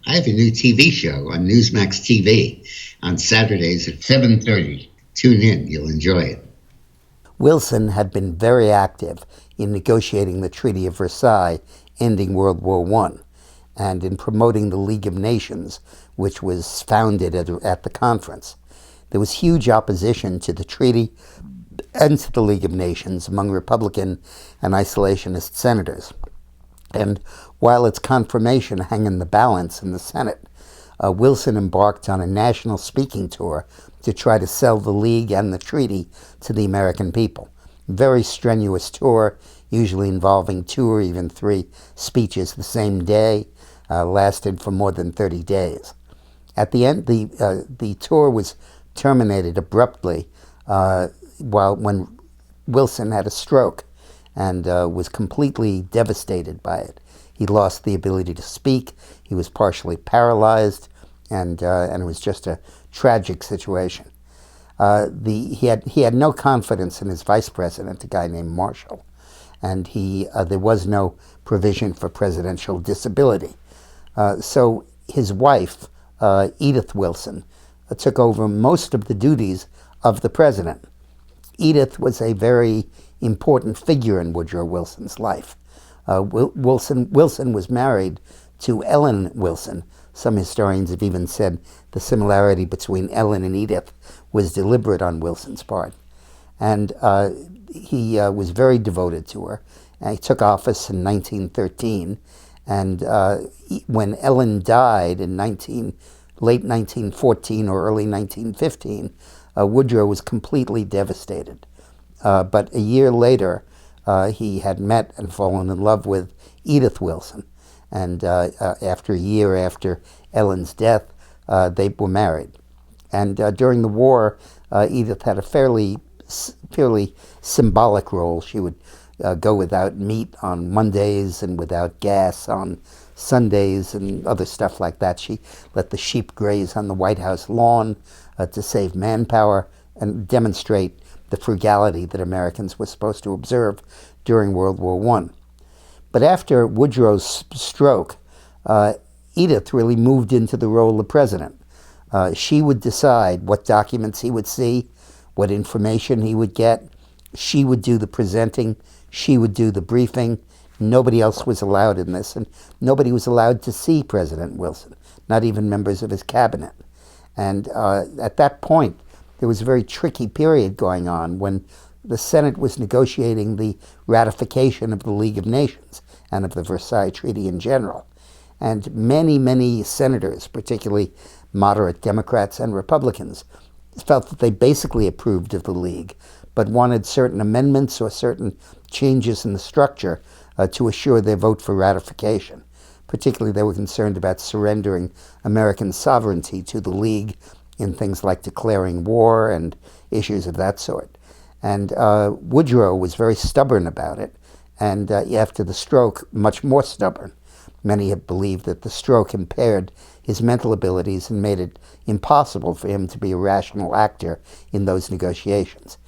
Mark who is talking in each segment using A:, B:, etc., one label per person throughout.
A: I have a new TV show on Newsmax TV on Saturdays at 7:30. Tune in. You'll enjoy it.
B: Wilson had been very active in negotiating the Treaty of Versailles, ending World War I, and in promoting the League of Nations, which was founded at the conference. There was huge opposition to the treaty and to the League of Nations among Republican and isolationist senators. And while its confirmation hung in the balance in the Senate, Wilson embarked on a national speaking tour to try to sell the League and the treaty to the American people. Very strenuous tour, usually involving 2 or even 3 speeches the same day, lasted for more than 30 days. At the end, the tour was terminated abruptly when Wilson had a stroke and was completely devastated by it. He lost the ability to speak. He was partially paralyzed, and it was just a tragic situation. He had no confidence in his vice president, a guy named Marshall, and there was no provision for presidential disability. So his wife, Edith Wilson, took over most of the duties of the president. Edith was a very important figure in Woodrow Wilson's life. Wilson was married to Ellen Wilson. Some historians have even said the similarity between Ellen and Edith was deliberate on Wilson's part. And he was very devoted to her. He took office in 1913. And when Ellen died in late 1914 or early 1915, Woodrow was completely devastated. But a year later, he had met and fallen in love with Edith Wilson. And after a year after Ellen's death, they were married. And during the war, Edith had a fairly symbolic role. She would go without meat on Mondays and without gas on Sundays and other stuff like that. She let the sheep graze on the White House lawn to save manpower and demonstrate the frugality that Americans were supposed to observe during World War I. But after Woodrow's stroke, Edith really moved into the role of president. She would decide what documents he would see, what information he would get. She would do the presenting. She would do the briefing. Nobody else was allowed in this, and nobody was allowed to see President Wilson, not even members of his cabinet. And at that point, there was a very tricky period going on when the Senate was negotiating the ratification of the League of Nations and of the Versailles Treaty in general. And many, many senators, particularly moderate Democrats and Republicans, felt that they basically approved of the League, but wanted certain amendments or certain changes in the structure to assure their vote for ratification. Particularly, they were concerned about surrendering American sovereignty to the League in things like declaring war and issues of that sort. And Woodrow was very stubborn about it, and after the stroke, much more stubborn. Many have believed that the stroke impaired his mental abilities and made it impossible for him to be a rational actor in those negotiations.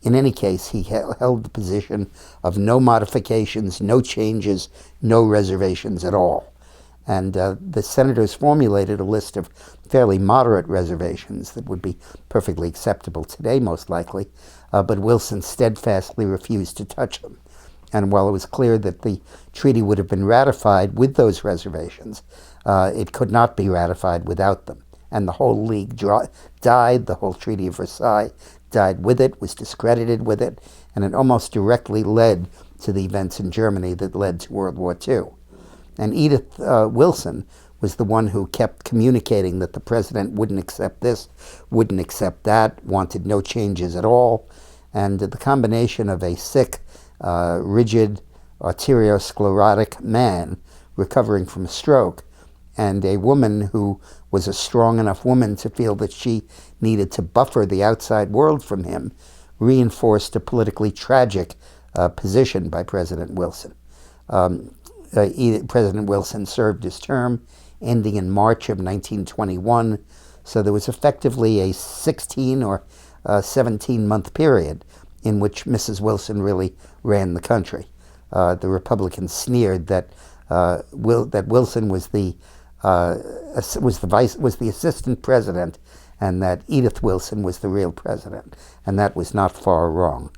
B: In any case, he held the position of no modifications, no changes, no reservations at all. And the senators formulated a list of fairly moderate reservations that would be perfectly acceptable today, most likely, but Wilson steadfastly refused to touch them. And while it was clear that the treaty would have been ratified with those reservations, it could not be ratified without them. And the whole League died, the whole Treaty of Versailles died with it, was discredited with it, and it almost directly led to the events in Germany that led to World War II. And Edith Wilson was the one who kept communicating that the president wouldn't accept this, wouldn't accept that, wanted no changes at all. And the combination of a sick, rigid, arteriosclerotic man recovering from a stroke and a woman who was a strong enough woman to feel that she needed to buffer the outside world from him reinforced a politically tragic position by President Wilson. President Wilson served his term, ending in March of 1921, so there was effectively a 16 or 17-month period in which Mrs. Wilson really ran the country. The Republicans sneered that Wilson was the was the assistant president, and that Edith Wilson was the real president, and that was not far wrong.